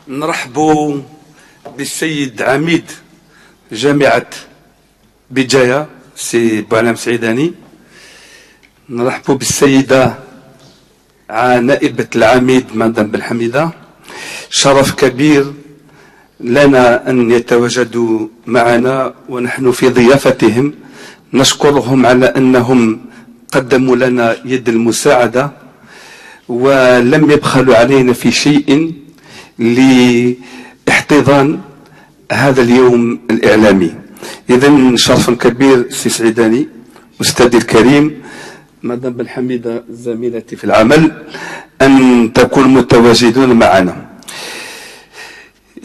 نرحبوا بالسيد عميد جامعة بجاية سي بوعلام سعيداني. نرحبوا بالسيدة نائبة العميد مدام بالحميدة. شرف كبير لنا أن يتواجدوا معنا ونحن في ضيافتهم. نشكرهم على أنهم قدموا لنا يد المساعدة ولم يبخلوا علينا في شيء لاحتضان هذا اليوم الإعلامي. إذن شرف كبير سي سعيداني أستاذي الكريم مدام بالحميدة زميلتي في العمل أن تكون متواجدون معنا.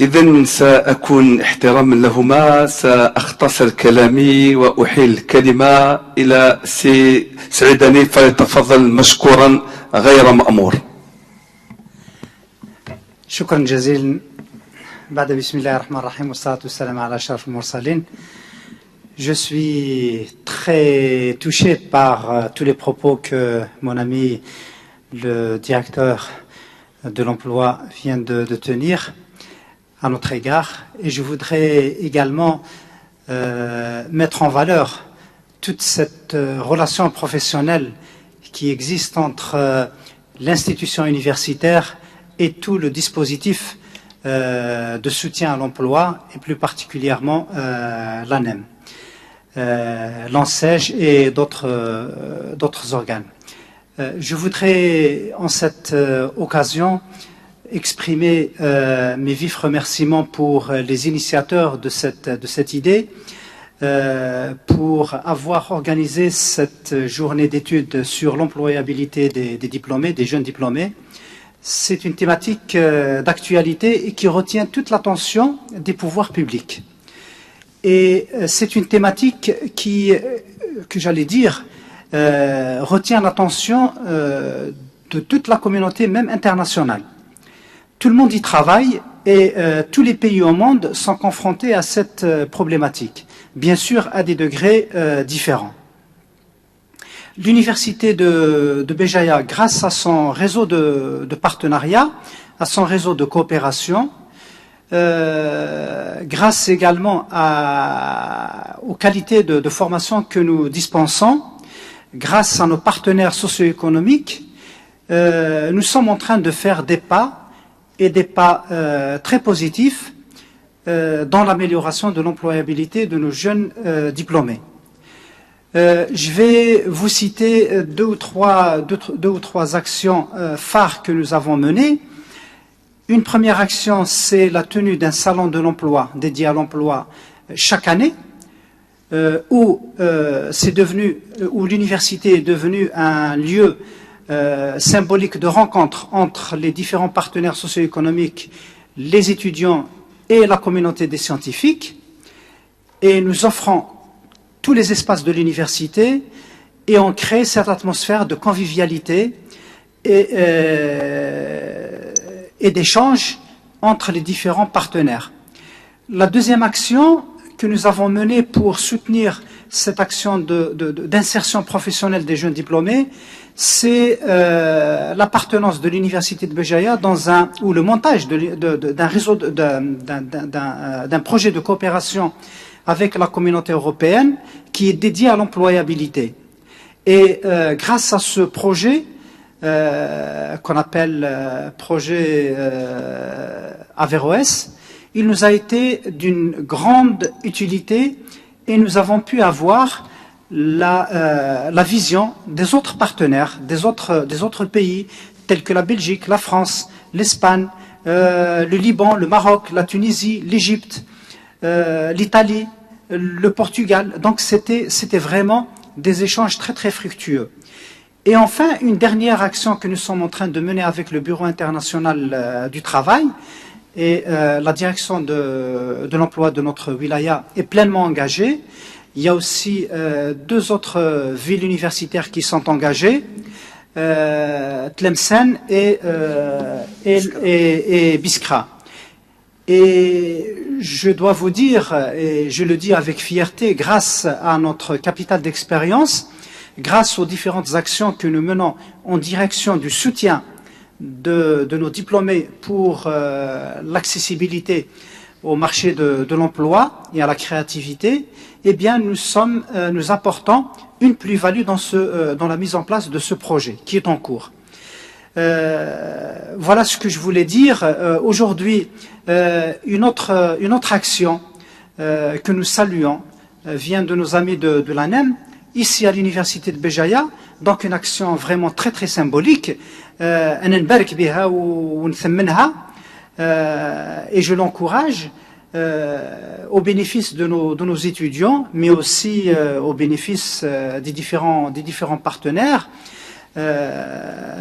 إذن سأكون احتراما لهما سأختصر كلامي وأحيل الكلمة إلى سي سعيداني فليتفضل مشكورا غير مأمور. شكرا جزيلا. بعد بسم الله الرحمن الرحيم والصلاة والسلام على أشرف المرسلين. Je suis très touché par tous les propos que mon ami le directeur de l'emploi vient de tenir à notre égard, et je voudrais également mettre en valeur toute cette relation professionnelle qui existe entre l'institution universitaire et tout le dispositif de soutien à l'emploi, et plus particulièrement l'ANEM, l'ANSEJ et d'autres organes. Je voudrais en cette occasion exprimer mes vifs remerciements pour les initiateurs de cette idée, pour avoir organisé cette journée d'études sur l'employabilité des diplômés, des jeunes diplômés. C'est une thématique d'actualité et qui retient toute l'attention des pouvoirs publics. Et c'est une thématique que j'allais dire, retient l'attention de toute la communauté, même internationale. Tout le monde y travaille et tous les pays au monde sont confrontés à cette problématique, bien sûr à des degrés différents. L'université de Béjaïa, grâce à son réseau de partenariat, à son réseau de coopération, grâce également aux qualités de formation que nous dispensons, grâce à nos partenaires socio-économiques, nous sommes en train de faire des pas, et des pas très positifs dans l'amélioration de l'employabilité de nos jeunes diplômés. Je vais vous citer deux ou trois actions phares que nous avons menées. Une première action, c'est la tenue d'un salon de l'emploi dédié à l'emploi chaque année, où l'université est devenue un lieu symbolique de rencontre entre les différents partenaires socio-économiques, les étudiants et la communauté des scientifiques. Et nous offrons tous les espaces de l'université et on crée cette atmosphère de convivialité et d'échange entre les différents partenaires. La deuxième action que nous avons menée pour soutenir cette action d'insertion professionnelle des jeunes diplômés, c'est l'appartenance de l'université de Béjaïa ou le montage d'un réseau, d'un projet de coopération avec la communauté européenne qui est dédié à l'employabilité. Et grâce à ce projet, qu'on appelle projet Averroès, il nous a été d'une grande utilité et nous avons pu avoir la vision des autres partenaires, des autres pays, tels que la Belgique, la France, l'Espagne, le Liban, le Maroc, la Tunisie, l'Égypte, l'Italie, le Portugal. Donc c'était vraiment des échanges très très fructueux. Et enfin, une dernière action que nous sommes en train de mener avec le Bureau international du travail, et la direction de l'emploi de notre wilaya est pleinement engagée. Il y a aussi deux autres villes universitaires qui sont engagées, Tlemcen et Biskra. Et je dois vous dire, et je le dis avec fierté, grâce à notre capital d'expérience, grâce aux différentes actions que nous menons en direction du soutien de nos diplômés pour l'accessibilité au marché de l'emploi et à la créativité, eh bien nous apportons une plus-value dans la mise en place de ce projet qui est en cours. Voilà ce que je voulais dire. Aujourd'hui, une autre action que nous saluons vient de nos amis de l'ANEM, ici à l'université de Béjaïa, donc une action vraiment très très symbolique. Et je l'encourage au bénéfice de nos étudiants, mais aussi au bénéfice des différents partenaires.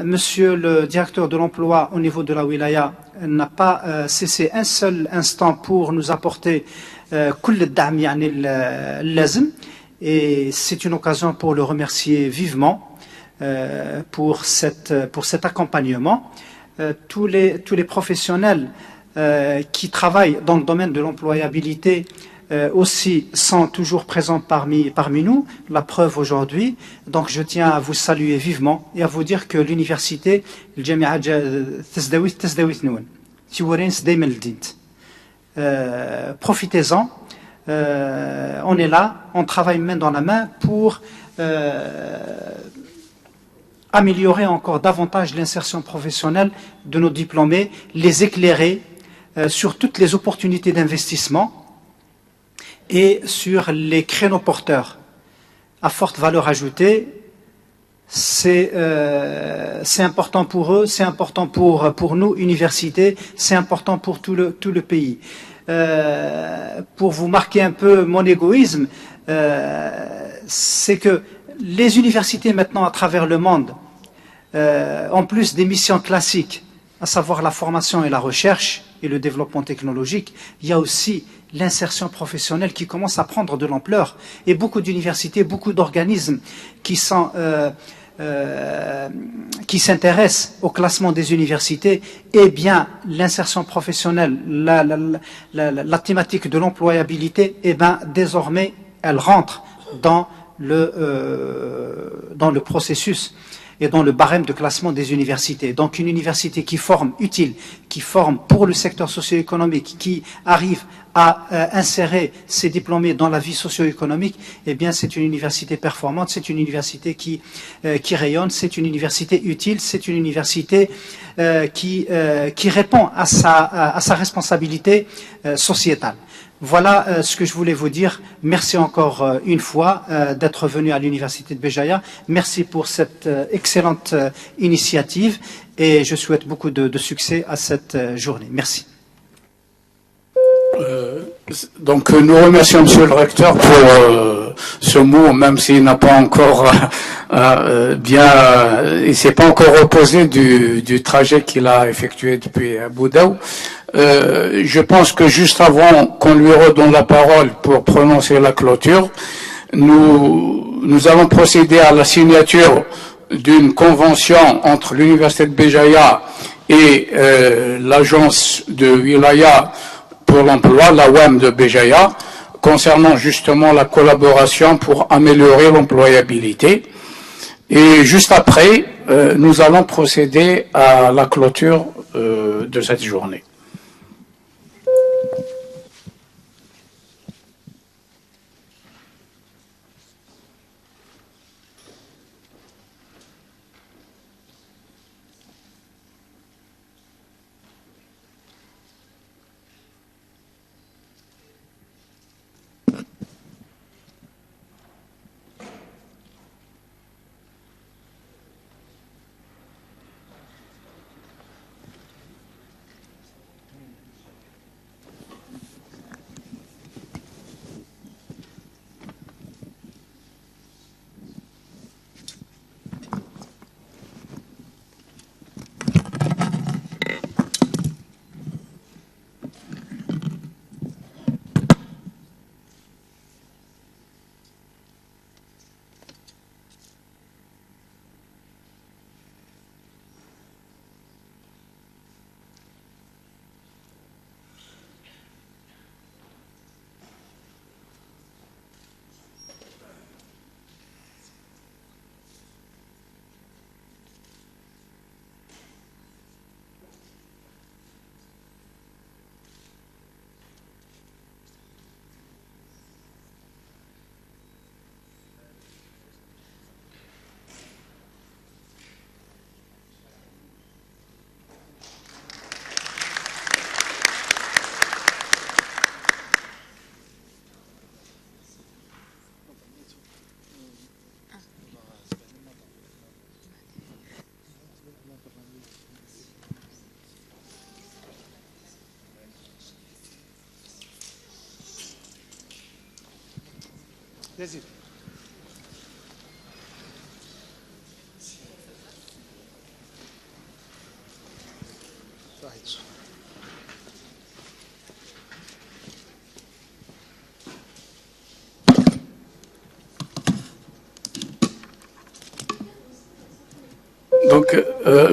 Monsieur le directeur de l'emploi au niveau de la wilaya n'a pas cessé un seul instant pour nous apporter كل الدعم يعني اللازم, et c'est une occasion pour le remercier vivement pour cet accompagnement. Tous les professionnels qui travaillent dans le domaine de l'employabilité aussi sont toujours présents parmi nous, la preuve aujourd'hui. Donc je tiens à vous saluer vivement et à vous dire que l'université profitez-en, on est là, on travaille main dans la main pour améliorer encore davantage l'insertion professionnelle de nos diplômés, les éclairer sur toutes les opportunités d'investissement et sur les créneaux porteurs à forte valeur ajoutée. C'est important pour eux, c'est important pour nous, universités, c'est important pour tout le pays. Pour vous marquer un peu mon égoïsme, c'est que les universités maintenant à travers le monde, en plus des missions classiques, à savoir la formation et la recherche et le développement technologique, il y a aussi l'insertion professionnelle qui commence à prendre de l'ampleur. Et beaucoup d'universités, beaucoup d'organismes qui s'intéressent au classement des universités, eh bien l'insertion professionnelle, la thématique de l'employabilité, eh bien désormais elle rentre dans le processus et dans le barème de classement des universités. Donc une université qui forme utile, qui forme pour le secteur socio-économique, qui arrive à insérer ses diplômés dans la vie socio-économique, eh bien c'est une université performante, c'est une université qui rayonne, c'est une université utile, c'est une université qui répond à sa responsabilité sociétale. Voilà ce que je voulais vous dire. Merci encore une fois d'être venu à l'université de Béjaïa. Merci pour cette excellente initiative et je souhaite beaucoup de succès à cette journée. Merci. Donc nous remercions Monsieur le Recteur pour ce mot, même s'il n'a pas encore il s'est pas encore reposé du trajet qu'il a effectué depuis Abu Dhabi. Je pense que juste avant qu'on lui redonne la parole pour prononcer la clôture, nous allons procéder à la signature d'une convention entre l'Université de Béjaïa et l'agence de Wilaya pour l'emploi, la WEM de Béjaïa, concernant justement la collaboration pour améliorer l'employabilité. Et juste après, nous allons procéder à la clôture de cette journée. Donc,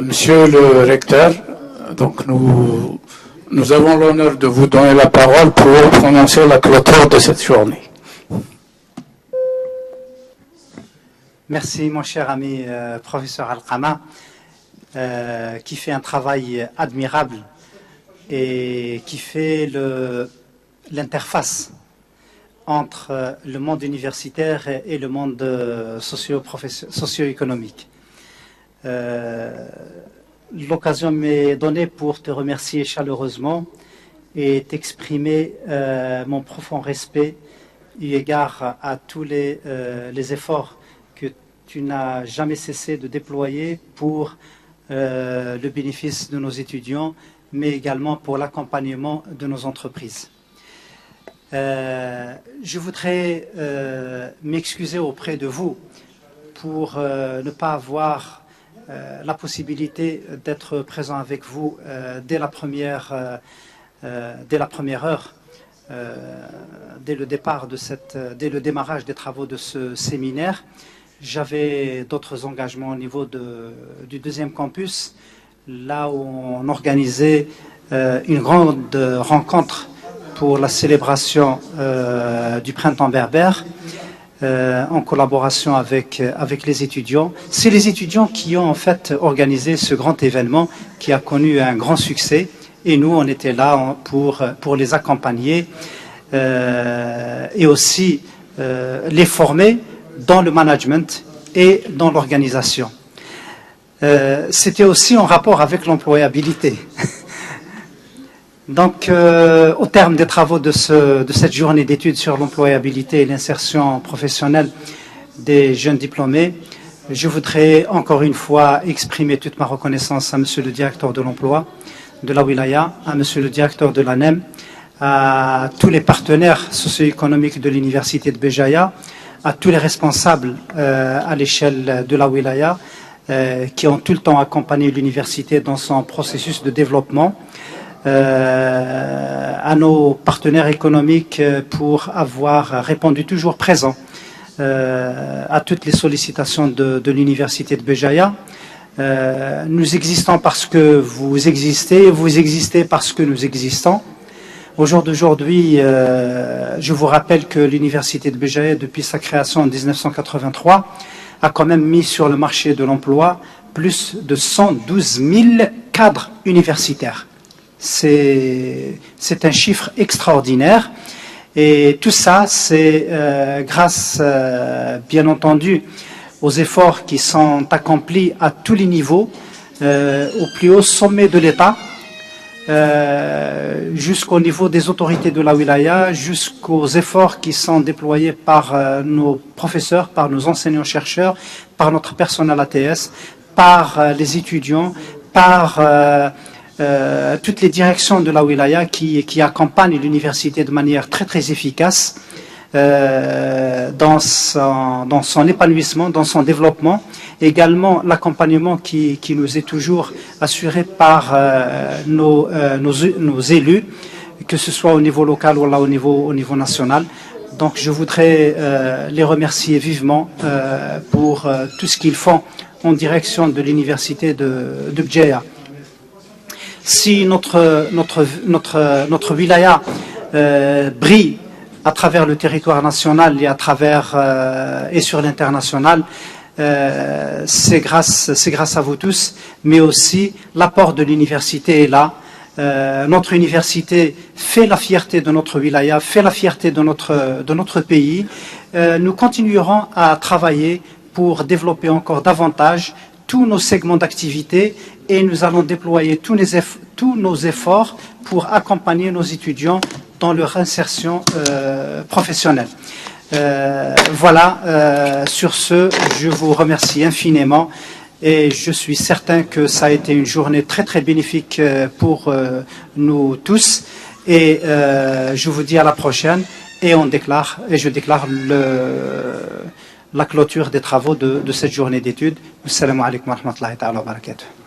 Monsieur le recteur, donc nous avons l'honneur de vous donner la parole pour prononcer la clôture de cette journée. Merci mon cher ami professeur Alqama, qui fait un travail admirable et qui fait l'interface entre le monde universitaire et le monde socio-économique. L'occasion m'est donnée pour te remercier chaleureusement et t'exprimer mon profond respect eu égard à tous les efforts que tu n'as jamais cessé de déployer pour le bénéfice de nos étudiants, mais également pour l'accompagnement de nos entreprises. Je voudrais m'excuser auprès de vous pour ne pas avoir la possibilité d'être présent avec vous dès la première heure, dès le démarrage des travaux de ce séminaire. J'avais d'autres engagements au niveau du deuxième campus, là où on organisait une grande rencontre pour la célébration du printemps berbère, en collaboration avec les étudiants. C'est les étudiants qui ont en fait organisé ce grand événement qui a connu un grand succès, et nous on était là pour les accompagner et aussi les former dans le management et dans l'organisation. C'était aussi en rapport avec l'employabilité. Donc, au terme des travaux de cette journée d'études sur l'employabilité et l'insertion professionnelle des jeunes diplômés, je voudrais encore une fois exprimer toute ma reconnaissance à Monsieur le directeur de l'emploi de la Wilaya, à Monsieur le directeur de l'ANEM, à tous les partenaires socio-économiques de l'université de Béjaïa, à tous les responsables à l'échelle de la Wilaya qui ont tout le temps accompagné l'université dans son processus de développement, à nos partenaires économiques pour avoir répondu toujours présent à toutes les sollicitations de l'université de Béjaïa. Nous existons parce que vous existez parce que nous existons. Au jour d'aujourd'hui, je vous rappelle que l'université de Béjaïa, depuis sa création en 1983, a quand même mis sur le marché de l'emploi plus de 112 000 cadres universitaires. C'est un chiffre extraordinaire, et tout ça, c'est grâce, bien entendu, aux efforts qui sont accomplis à tous les niveaux, au plus haut sommet de l'État, jusqu'au niveau des autorités de la wilaya, jusqu'aux efforts qui sont déployés par nos professeurs, par nos enseignants-chercheurs, par notre personnel ATS, par les étudiants, par toutes les directions de la wilaya qui accompagnent l'université de manière très très efficace dans son épanouissement, dans son développement. Également l'accompagnement qui nous est toujours assuré par nos élus, que ce soit au niveau local ou là au niveau national. Donc je voudrais les remercier vivement pour tout ce qu'ils font en direction de l'université de Béjaïa. Si notre wilaya brille à travers le territoire national et et sur l'international, c'est grâce à vous tous, mais aussi l'apport de l'université est là. Notre université fait la fierté de notre wilaya, fait la fierté de notre pays. Nous continuerons à travailler pour développer encore davantage tous nos segments d'activité, et nous allons déployer tous nos efforts pour accompagner nos étudiants dans leur insertion professionnelle. Voilà, sur ce, je vous remercie infiniment, et je suis certain que ça a été une journée très très bénéfique pour nous tous, et je vous dis à la prochaine, et je déclare la clôture des travaux de cette journée d'études. Assalamu alaikum wa rahmatullahi wa barakatuh.